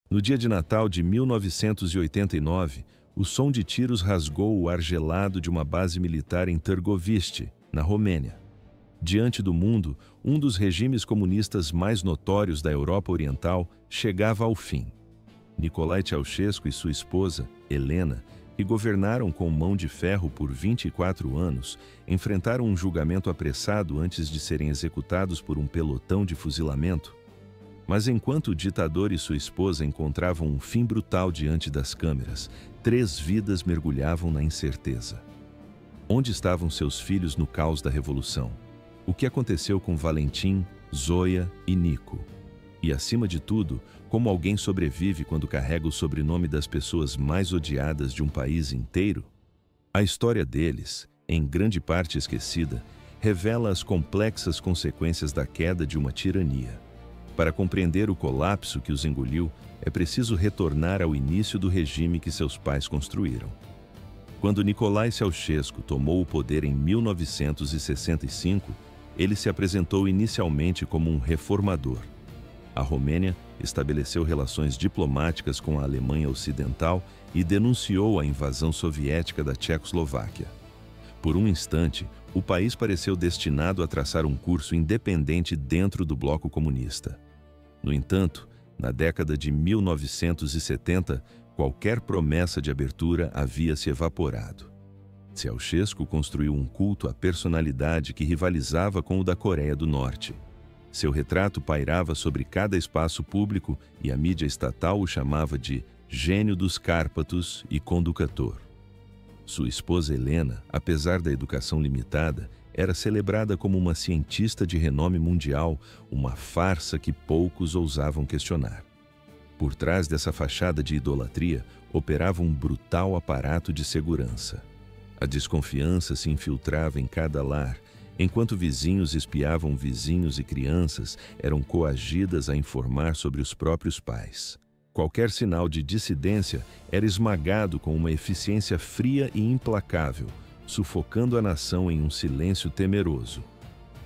No dia de Natal de 1989, o som de tiros rasgou o ar gelado de uma base militar em Târgoviște, na Romênia. Diante do mundo, um dos regimes comunistas mais notórios da Europa Oriental chegava ao fim. Nicolae Ceausescu e sua esposa, Helena, que governaram com mão de ferro por 24 anos, enfrentaram um julgamento apressado antes de serem executados por um pelotão de fuzilamento. Mas enquanto o ditador e sua esposa encontravam um fim brutal diante das câmeras, 3 vidas mergulhavam na incerteza. Onde estavam seus filhos no caos da revolução? O que aconteceu com Valentin, Zoia e Nico? E, acima de tudo, como alguém sobrevive quando carrega o sobrenome das pessoas mais odiadas de um país inteiro? A história deles, em grande parte esquecida, revela as complexas consequências da queda de uma tirania. Para compreender o colapso que os engoliu, é preciso retornar ao início do regime que seus pais construíram. Quando Nicolae Ceausescu tomou o poder em 1965, ele se apresentou inicialmente como um reformador. A Romênia estabeleceu relações diplomáticas com a Alemanha Ocidental e denunciou a invasão soviética da Tchecoslováquia. Por um instante, o país pareceu destinado a traçar um curso independente dentro do bloco comunista. No entanto, na década de 1970, qualquer promessa de abertura havia se evaporado. Ceausescu construiu um culto à personalidade que rivalizava com o da Coreia do Norte. Seu retrato pairava sobre cada espaço público e a mídia estatal o chamava de gênio dos Cárpatos e conductor. Sua esposa Helena, apesar da educação limitada, era celebrada como uma cientista de renome mundial, uma farsa que poucos ousavam questionar. Por trás dessa fachada de idolatria, operava um brutal aparato de segurança. A desconfiança se infiltrava em cada lar, enquanto vizinhos espiavam vizinhos e crianças eram coagidas a informar sobre os próprios pais. Qualquer sinal de dissidência era esmagado com uma eficiência fria e implacável, sufocando a nação em um silêncio temeroso.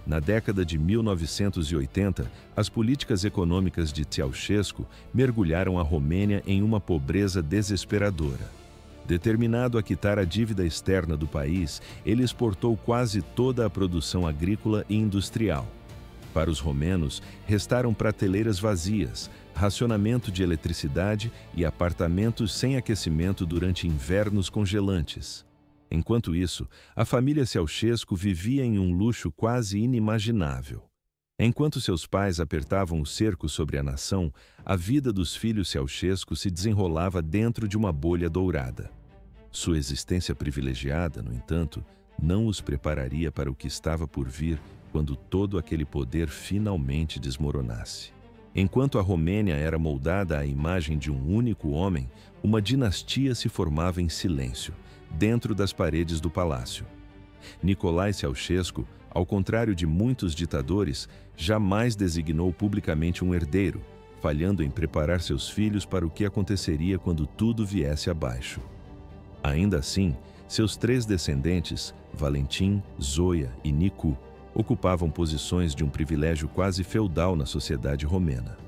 Na década de 1980, as políticas econômicas de Ceausescu mergulharam a Romênia em uma pobreza desesperadora. Determinado a quitar a dívida externa do país, ele exportou quase toda a produção agrícola e industrial. Para os romenos, restaram prateleiras vazias, racionamento de eletricidade e apartamentos sem aquecimento durante invernos congelantes. Enquanto isso, a família Ceausescu vivia em um luxo quase inimaginável. Enquanto seus pais apertavam o cerco sobre a nação, a vida dos filhos Ceausescu se desenrolava dentro de uma bolha dourada. Sua existência privilegiada, no entanto, não os prepararia para o que estava por vir quando todo aquele poder finalmente desmoronasse. Enquanto a Romênia era moldada à imagem de um único homem, uma dinastia se formava em silêncio, dentro das paredes do palácio. Nicolae Ceausescu, ao contrário de muitos ditadores, jamais designou publicamente um herdeiro, falhando em preparar seus filhos para o que aconteceria quando tudo viesse abaixo. Ainda assim, seus 3 descendentes, Valentin, Zoia e Nicu, ocupavam posições de um privilégio quase feudal na sociedade romena.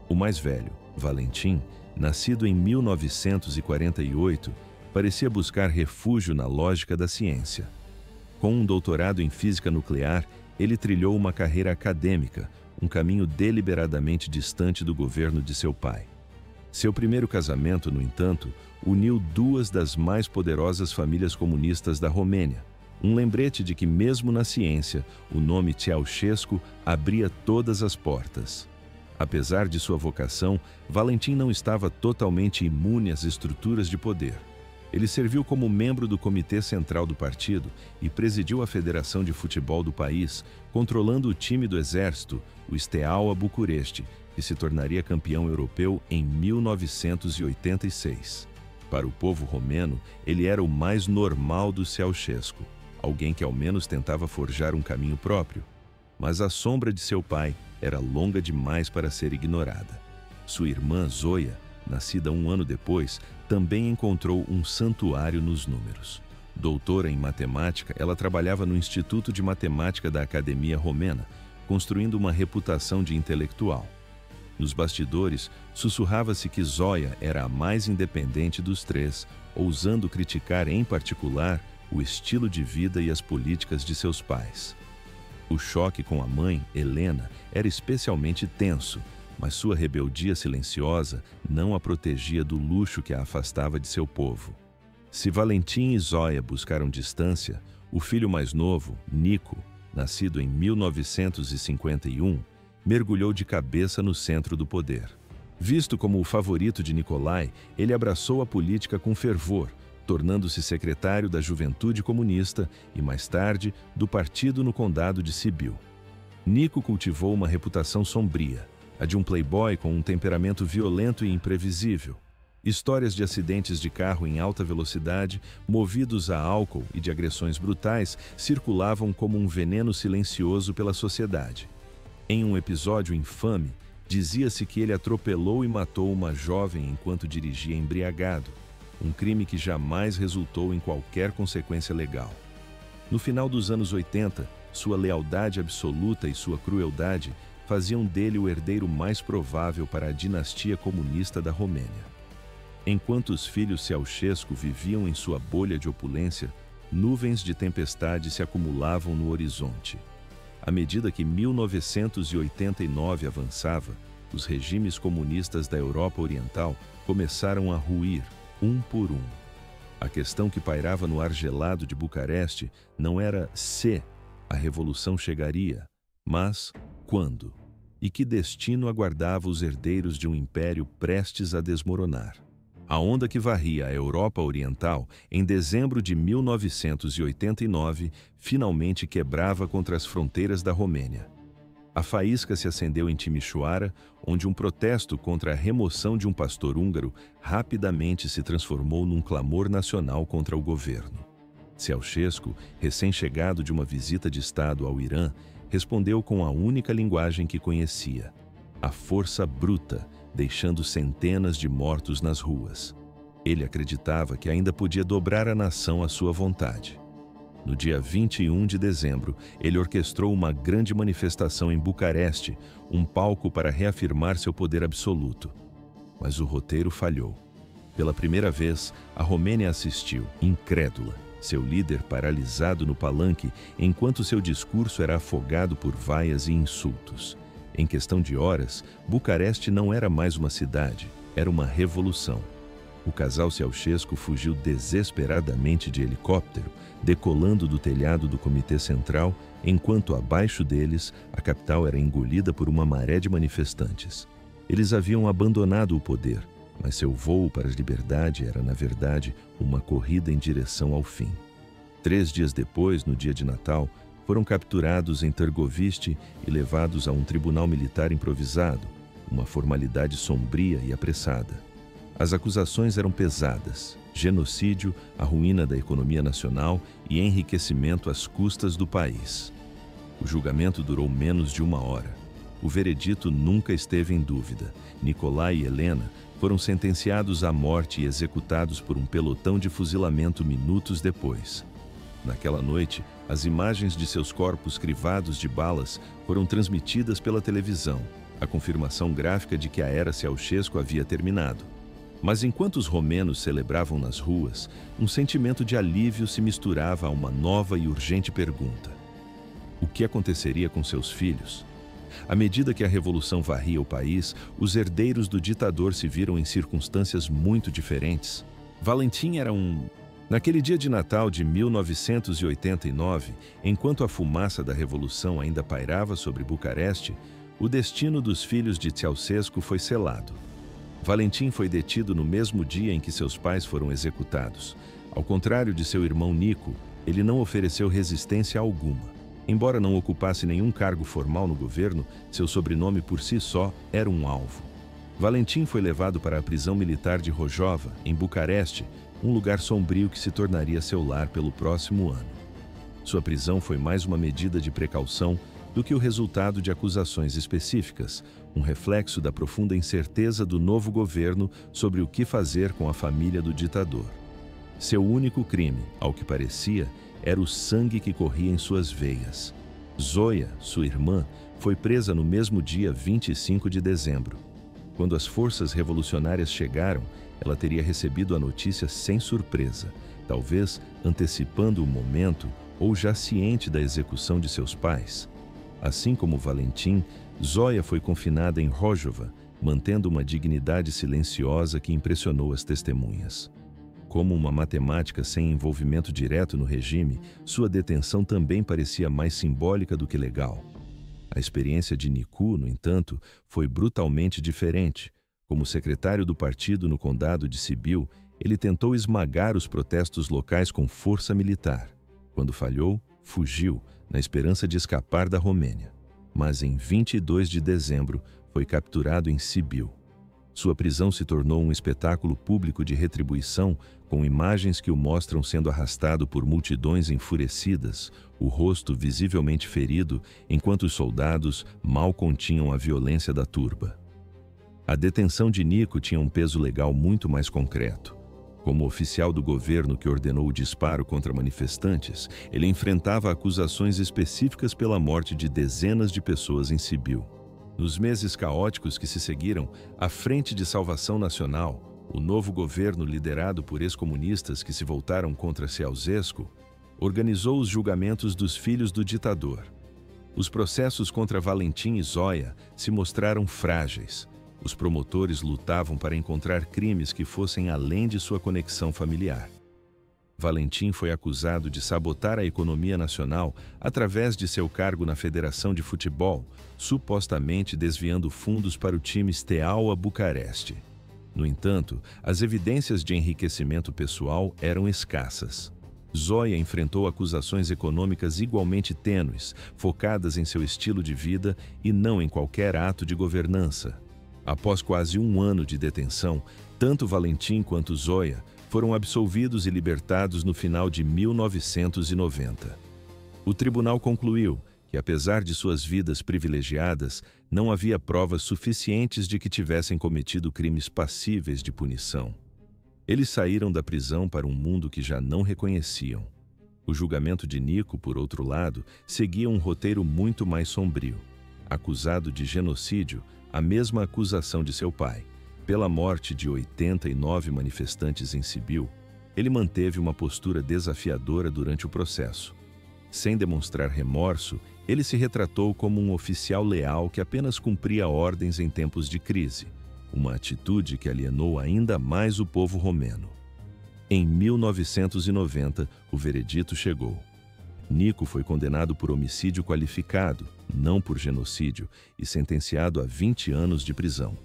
O mais velho, Valentin, nascido em 1948, parecia buscar refúgio na lógica da ciência. Com um doutorado em física nuclear, ele trilhou uma carreira acadêmica, um caminho deliberadamente distante do governo de seu pai. Seu primeiro casamento, no entanto, uniu 2 das mais poderosas famílias comunistas da Romênia, um lembrete de que, mesmo na ciência, o nome Ceausescu abria todas as portas. Apesar de sua vocação, Valentin não estava totalmente imune às estruturas de poder. Ele serviu como membro do Comitê Central do partido e presidiu a Federação de Futebol do país, controlando o time do exército, o Steaua București, que se tornaria campeão europeu em 1986. Para o povo romeno, ele era o mais normal do Ceausescu, alguém que ao menos tentava forjar um caminho próprio. Mas a sombra de seu pai era longa demais para ser ignorada. Sua irmã Zoia, nascida 1 ano depois, também encontrou um santuário nos números. Doutora em matemática, ela trabalhava no Instituto de Matemática da Academia Romena, construindo uma reputação de intelectual. Nos bastidores, sussurrava-se que Zoya era a mais independente dos três, ousando criticar em particular o estilo de vida e as políticas de seus pais. O choque com a mãe, Helena, era especialmente tenso, mas sua rebeldia silenciosa não a protegia do luxo que a afastava de seu povo. Se Valentim e Zoya buscaram distância, o filho mais novo, Nico, nascido em 1951, mergulhou de cabeça no centro do poder. Visto como o favorito de Nikolai, ele abraçou a política com fervor, tornando-se secretário da Juventude Comunista e, mais tarde, do partido no condado de Sibiu. Nico cultivou uma reputação sombria, a de um playboy com um temperamento violento e imprevisível. Histórias de acidentes de carro em alta velocidade, movidos a álcool e de agressões brutais, circulavam como um veneno silencioso pela sociedade. Em um episódio infame, dizia-se que ele atropelou e matou uma jovem enquanto dirigia embriagado, um crime que jamais resultou em qualquer consequência legal. No final dos anos 80, sua lealdade absoluta e sua crueldade faziam dele o herdeiro mais provável para a dinastia comunista da Romênia. Enquanto os filhos Ceausescu viviam em sua bolha de opulência, nuvens de tempestade se acumulavam no horizonte. À medida que 1989 avançava, os regimes comunistas da Europa Oriental começaram a ruir, um por um. A questão que pairava no ar gelado de Bucareste não era se a revolução chegaria, mas quando, e que destino aguardava os herdeiros de um império prestes a desmoronar. A onda que varria a Europa Oriental em dezembro de 1989 finalmente quebrava contra as fronteiras da Romênia. A faísca se acendeu em Timișoara, onde um protesto contra a remoção de um pastor húngaro rapidamente se transformou num clamor nacional contra o governo. Ceausescu, recém-chegado de uma visita de Estado ao Irã, respondeu com a única linguagem que conhecia: a força bruta, deixando centenas de mortos nas ruas. Ele acreditava que ainda podia dobrar a nação à sua vontade. No dia 21 de dezembro, ele orquestrou uma grande manifestação em Bucareste, um palco para reafirmar seu poder absoluto. Mas o roteiro falhou. Pela primeira vez, a Romênia assistiu, incrédula, seu líder paralisado no palanque, enquanto seu discurso era afogado por vaias e insultos. Em questão de horas, Bucareste não era mais uma cidade, era uma revolução. O casal Ceausescu fugiu desesperadamente de helicóptero, decolando do telhado do Comitê Central, enquanto abaixo deles a capital era engolida por uma maré de manifestantes. Eles haviam abandonado o poder, mas seu voo para a liberdade era, na verdade, uma corrida em direção ao fim. 3 dias depois, no dia de Natal, foram capturados em Târgoviște e levados a um tribunal militar improvisado, uma formalidade sombria e apressada. As acusações eram pesadas: genocídio, a ruína da economia nacional e enriquecimento às custas do país. O julgamento durou menos de 1 hora. O veredito nunca esteve em dúvida. Nikolai e Helena foram sentenciados à morte e executados por um pelotão de fuzilamento minutos depois. Naquela noite, as imagens de seus corpos crivados de balas foram transmitidas pela televisão, a confirmação gráfica de que a era Ceausescu havia terminado. Mas enquanto os romenos celebravam nas ruas, um sentimento de alívio se misturava a uma nova e urgente pergunta: o que aconteceria com seus filhos? À medida que a revolução varria o país, os herdeiros do ditador se viram em circunstâncias muito diferentes. Valentim era Naquele dia de Natal de 1989, enquanto a fumaça da revolução ainda pairava sobre Bucareste, o destino dos filhos de Ceausescu foi selado. Valentim foi detido no mesmo dia em que seus pais foram executados. Ao contrário de seu irmão Nico, ele não ofereceu resistência alguma. Embora não ocupasse nenhum cargo formal no governo, seu sobrenome por si só era um alvo. Valentim foi levado para a prisão militar de Rojava, em Bucareste, um lugar sombrio que se tornaria seu lar pelo próximo ano. Sua prisão foi mais uma medida de precaução do que o resultado de acusações específicas, um reflexo da profunda incerteza do novo governo sobre o que fazer com a família do ditador. Seu único crime, ao que parecia, era o sangue que corria em suas veias. Zoya, sua irmã, foi presa no mesmo dia 25 de dezembro. Quando as forças revolucionárias chegaram, ela teria recebido a notícia sem surpresa, talvez antecipando o momento ou já ciente da execução de seus pais. Assim como Valentim, Zoya foi confinada em Rojava, mantendo uma dignidade silenciosa que impressionou as testemunhas. Como uma matemática sem envolvimento direto no regime, sua detenção também parecia mais simbólica do que legal. A experiência de Nicu, no entanto, foi brutalmente diferente. Como secretário do partido no condado de Sibiu, ele tentou esmagar os protestos locais com força militar. Quando falhou, fugiu, na esperança de escapar da Romênia. Mas em 22 de dezembro, foi capturado em Sibiu. Sua prisão se tornou um espetáculo público de retribuição, com imagens que o mostram sendo arrastado por multidões enfurecidas, o rosto visivelmente ferido, enquanto os soldados mal continham a violência da turba. A detenção de Nicu tinha um peso legal muito mais concreto. Como oficial do governo que ordenou o disparo contra manifestantes, ele enfrentava acusações específicas pela morte de dezenas de pessoas em Sibiu. Nos meses caóticos que se seguiram, a Frente de Salvação Nacional, o novo governo liderado por ex-comunistas que se voltaram contra Ceausescu, organizou os julgamentos dos filhos do ditador. Os processos contra Valentim e Zoya se mostraram frágeis. Os promotores lutavam para encontrar crimes que fossem além de sua conexão familiar. Valentim foi acusado de sabotar a economia nacional através de seu cargo na Federação de Futebol, supostamente desviando fundos para o time Steaua Bucareste. No entanto, as evidências de enriquecimento pessoal eram escassas. Zoya enfrentou acusações econômicas igualmente tênues, focadas em seu estilo de vida e não em qualquer ato de governança. Após quase um ano de detenção, tanto Valentim quanto Zoya foram absolvidos e libertados no final de 1990. O tribunal concluiu que, apesar de suas vidas privilegiadas, não havia provas suficientes de que tivessem cometido crimes passíveis de punição. Eles saíram da prisão para um mundo que já não reconheciam. O julgamento de Nicu, por outro lado, seguia um roteiro muito mais sombrio. Acusado de genocídio, a mesma acusação de seu pai, pela morte de 89 manifestantes em Sibiu, ele manteve uma postura desafiadora durante o processo. Sem demonstrar remorso, ele se retratou como um oficial leal que apenas cumpria ordens em tempos de crise, uma atitude que alienou ainda mais o povo romeno. Em 1990, o veredito chegou. Nicu foi condenado por homicídio qualificado, não por genocídio, e sentenciado a 20 anos de prisão.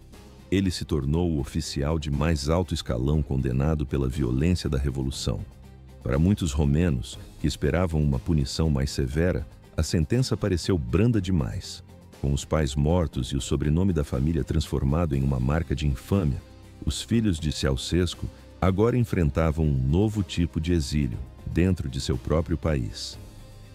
Ele se tornou o oficial de mais alto escalão condenado pela violência da Revolução. Para muitos romenos, que esperavam uma punição mais severa, a sentença pareceu branda demais. Com os pais mortos e o sobrenome da família transformado em uma marca de infâmia, os filhos de Ceausescu agora enfrentavam um novo tipo de exílio, dentro de seu próprio país.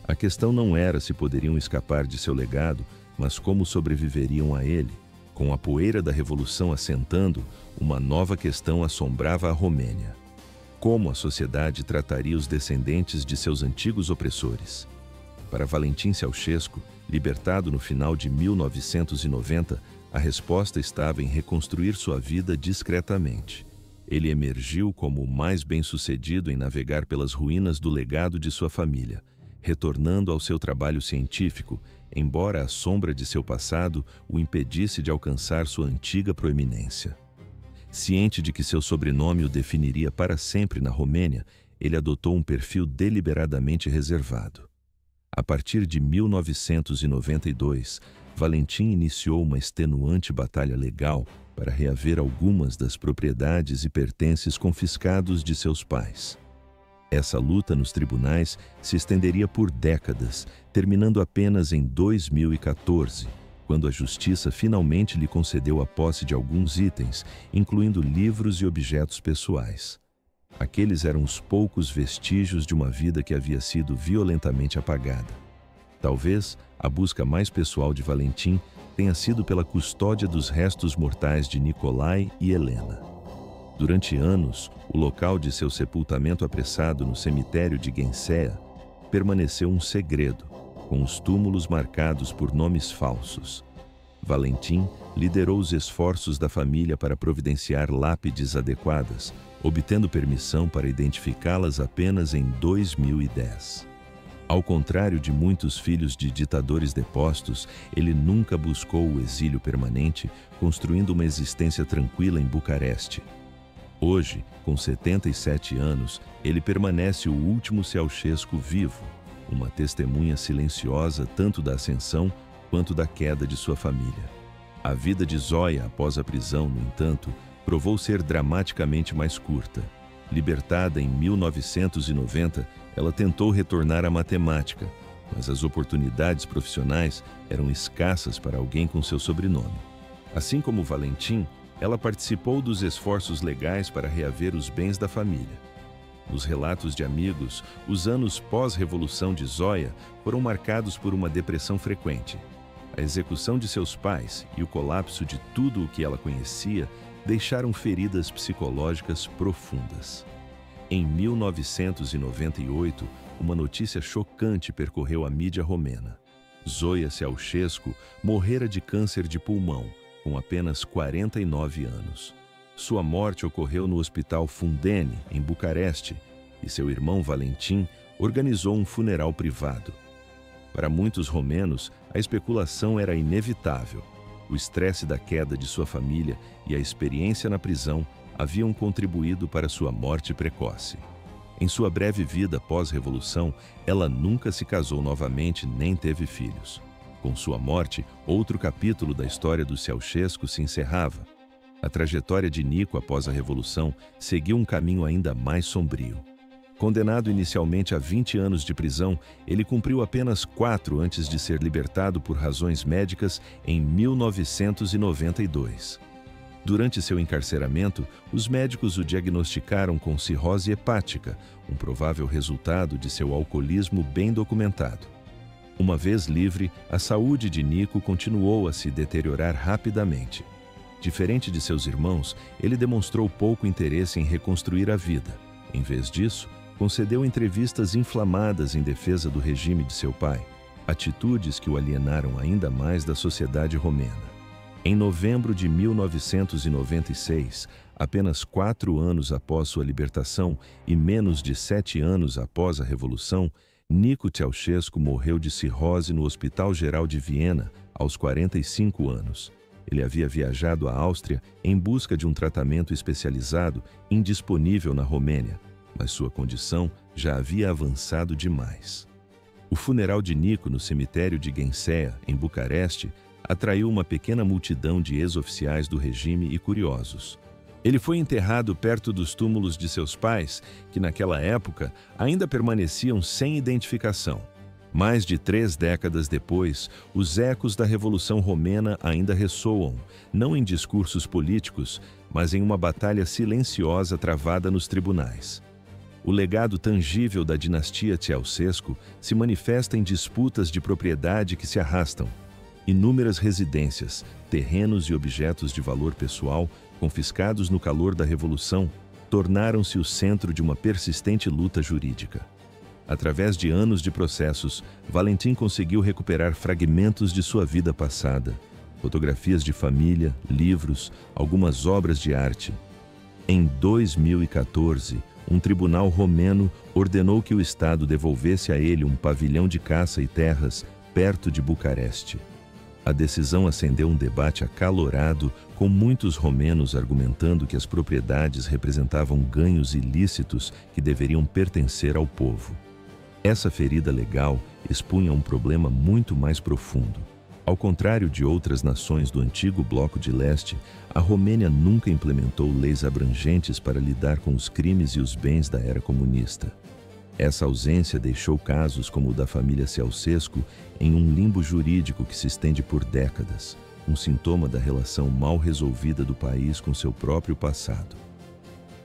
A questão não era se poderiam escapar de seu legado, mas como sobreviveriam a ele. Com a poeira da Revolução assentando, uma nova questão assombrava a Romênia. Como a sociedade trataria os descendentes de seus antigos opressores? Para Valentim Ceausescu, libertado no final de 1990, a resposta estava em reconstruir sua vida discretamente. Ele emergiu como o mais bem-sucedido em navegar pelas ruínas do legado de sua família, retornando ao seu trabalho científico, embora a sombra de seu passado o impedisse de alcançar sua antiga proeminência. Ciente de que seu sobrenome o definiria para sempre na Romênia, ele adotou um perfil deliberadamente reservado. A partir de 1992, Valentim iniciou uma extenuante batalha legal para reaver algumas das propriedades e pertences confiscados de seus pais. Essa luta nos tribunais se estenderia por décadas, terminando apenas em 2014, quando a justiça finalmente lhe concedeu a posse de alguns itens, incluindo livros e objetos pessoais. Aqueles eram os poucos vestígios de uma vida que havia sido violentamente apagada. Talvez a busca mais pessoal de Valentim tenha sido pela custódia dos restos mortais de Nicolai e Helena. Durante anos, o local de seu sepultamento apressado no cemitério de Guencea permaneceu um segredo, com os túmulos marcados por nomes falsos. Valentim liderou os esforços da família para providenciar lápides adequadas, obtendo permissão para identificá-las apenas em 2010. Ao contrário de muitos filhos de ditadores depostos, ele nunca buscou o exílio permanente, construindo uma existência tranquila em Bucareste. Hoje, com 77 anos, ele permanece o último Ceausescu vivo, uma testemunha silenciosa tanto da ascensão quanto da queda de sua família. A vida de Zoia após a prisão, no entanto, provou ser dramaticamente mais curta. Libertada em 1990, ela tentou retornar à matemática, mas as oportunidades profissionais eram escassas para alguém com seu sobrenome. Assim como Valentim, ela participou dos esforços legais para reaver os bens da família. Nos relatos de amigos, os anos pós-revolução de Zoia foram marcados por uma depressão frequente. A execução de seus pais e o colapso de tudo o que ela conhecia deixaram feridas psicológicas profundas. Em 1998, uma notícia chocante percorreu a mídia romena. Zoia Ceausescu morrera de câncer de pulmão, com apenas 49 anos. Sua morte ocorreu no Hospital Fundeni, em Bucareste, e seu irmão Valentim organizou um funeral privado. Para muitos romenos, a especulação era inevitável. O estresse da queda de sua família e a experiência na prisão haviam contribuído para sua morte precoce. Em sua breve vida pós-revolução, ela nunca se casou novamente nem teve filhos. Com sua morte, outro capítulo da história do Ceausescu se encerrava. A trajetória de Nico após a Revolução seguiu um caminho ainda mais sombrio. Condenado inicialmente a 20 anos de prisão, ele cumpriu apenas 4 antes de ser libertado por razões médicas em 1992. Durante seu encarceramento, os médicos o diagnosticaram com cirrose hepática, um provável resultado de seu alcoolismo bem documentado. Uma vez livre, a saúde de Nico continuou a se deteriorar rapidamente. Diferente de seus irmãos, ele demonstrou pouco interesse em reconstruir a vida. Em vez disso, concedeu entrevistas inflamadas em defesa do regime de seu pai, atitudes que o alienaram ainda mais da sociedade romena. Em novembro de 1996, apenas 4 anos após sua libertação e menos de 7 anos após a Revolução, Nico Ceausescu morreu de cirrose no Hospital Geral de Viena, aos 45 anos. Ele havia viajado à Áustria em busca de um tratamento especializado indisponível na Romênia, mas sua condição já havia avançado demais. O funeral de Nico no cemitério de Ghencea, em Bucareste, atraiu uma pequena multidão de ex-oficiais do regime e curiosos. Ele foi enterrado perto dos túmulos de seus pais, que naquela época ainda permaneciam sem identificação. Mais de 3 décadas depois, os ecos da Revolução Romena ainda ressoam, não em discursos políticos, mas em uma batalha silenciosa travada nos tribunais. O legado tangível da dinastia Ceausescu se manifesta em disputas de propriedade que se arrastam. Inúmeras residências, terrenos e objetos de valor pessoal, confiscados no calor da Revolução, tornaram-se o centro de uma persistente luta jurídica. Através de anos de processos, Valentim conseguiu recuperar fragmentos de sua vida passada, fotografias de família, livros, algumas obras de arte. Em 2014, um tribunal romeno ordenou que o Estado devolvesse a ele um pavilhão de caça e terras perto de Bucareste. A decisão acendeu um debate acalorado, com muitos romenos argumentando que as propriedades representavam ganhos ilícitos que deveriam pertencer ao povo. Essa ferida legal expunha um problema muito mais profundo. Ao contrário de outras nações do antigo Bloco de Leste, a Romênia nunca implementou leis abrangentes para lidar com os crimes e os bens da era comunista. Essa ausência deixou casos como o da família Ceausescu em um limbo jurídico que se estende por décadas, um sintoma da relação mal resolvida do país com seu próprio passado.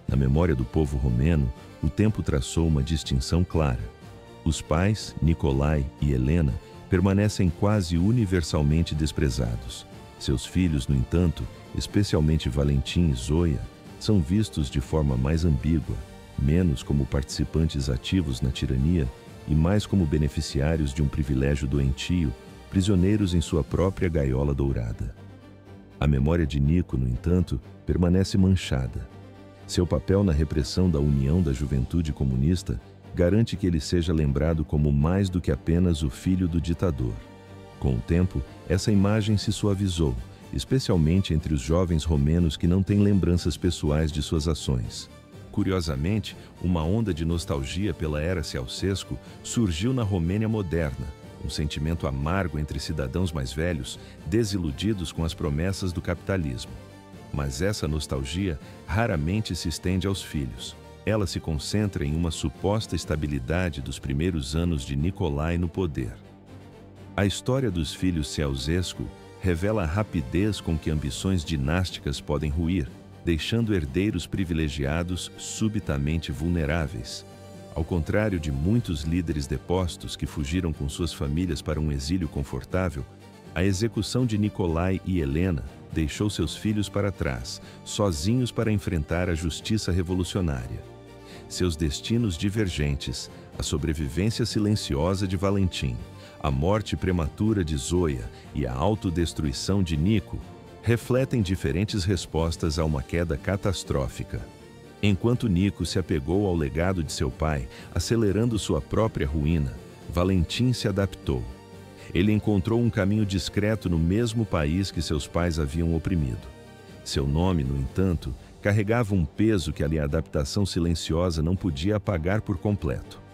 Na memória do povo romeno, o tempo traçou uma distinção clara. Os pais, Nicolae e Helena, permanecem quase universalmente desprezados. Seus filhos, no entanto, especialmente Valentim e Zoia, são vistos de forma mais ambígua, menos como participantes ativos na tirania e mais como beneficiários de um privilégio doentio, prisioneiros em sua própria gaiola dourada. A memória de Nico, no entanto, permanece manchada. Seu papel na repressão da União da Juventude Comunista garante que ele seja lembrado como mais do que apenas o filho do ditador. Com o tempo, essa imagem se suavizou, especialmente entre os jovens romenos que não têm lembranças pessoais de suas ações. Curiosamente, uma onda de nostalgia pela era Ceausescu surgiu na Romênia moderna, um sentimento amargo entre cidadãos mais velhos, desiludidos com as promessas do capitalismo. Mas essa nostalgia raramente se estende aos filhos. Ela se concentra em uma suposta estabilidade dos primeiros anos de Nicolae no poder. A história dos filhos Ceausescu revela a rapidez com que ambições dinásticas podem ruir, deixando herdeiros privilegiados subitamente vulneráveis. Ao contrário de muitos líderes depostos que fugiram com suas famílias para um exílio confortável, a execução de Nicolae e Helena deixou seus filhos para trás, sozinhos para enfrentar a justiça revolucionária. Seus destinos divergentes, a sobrevivência silenciosa de Valentim, a morte prematura de Zoia e a autodestruição de Nico refletem diferentes respostas a uma queda catastrófica. Enquanto Nico se apegou ao legado de seu pai, acelerando sua própria ruína, Valentim se adaptou. Ele encontrou um caminho discreto no mesmo país que seus pais haviam oprimido. Seu nome, no entanto, carregava um peso que a adaptação silenciosa não podia apagar por completo.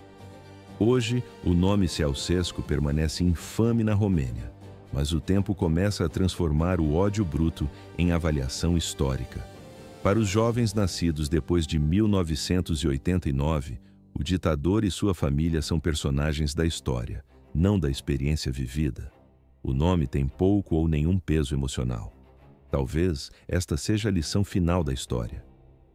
Hoje, o nome Ceausescu permanece infame na Romênia, mas o tempo começa a transformar o ódio bruto em avaliação histórica. Para os jovens nascidos depois de 1989, o ditador e sua família são personagens da história, não da experiência vivida. O nome tem pouco ou nenhum peso emocional. Talvez esta seja a lição final da história.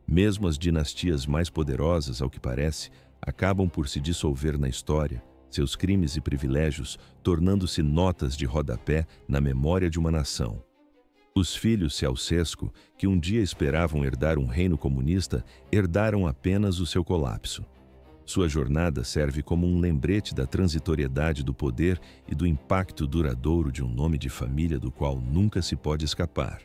Mesmo as dinastias mais poderosas, ao que parece, acabam por se dissolver na história, seus crimes e privilégios tornando-se notas de rodapé na memória de uma nação. Os filhos Ceausescu, que um dia esperavam herdar um reino comunista, herdaram apenas o seu colapso. Sua jornada serve como um lembrete da transitoriedade do poder e do impacto duradouro de um nome de família do qual nunca se pode escapar.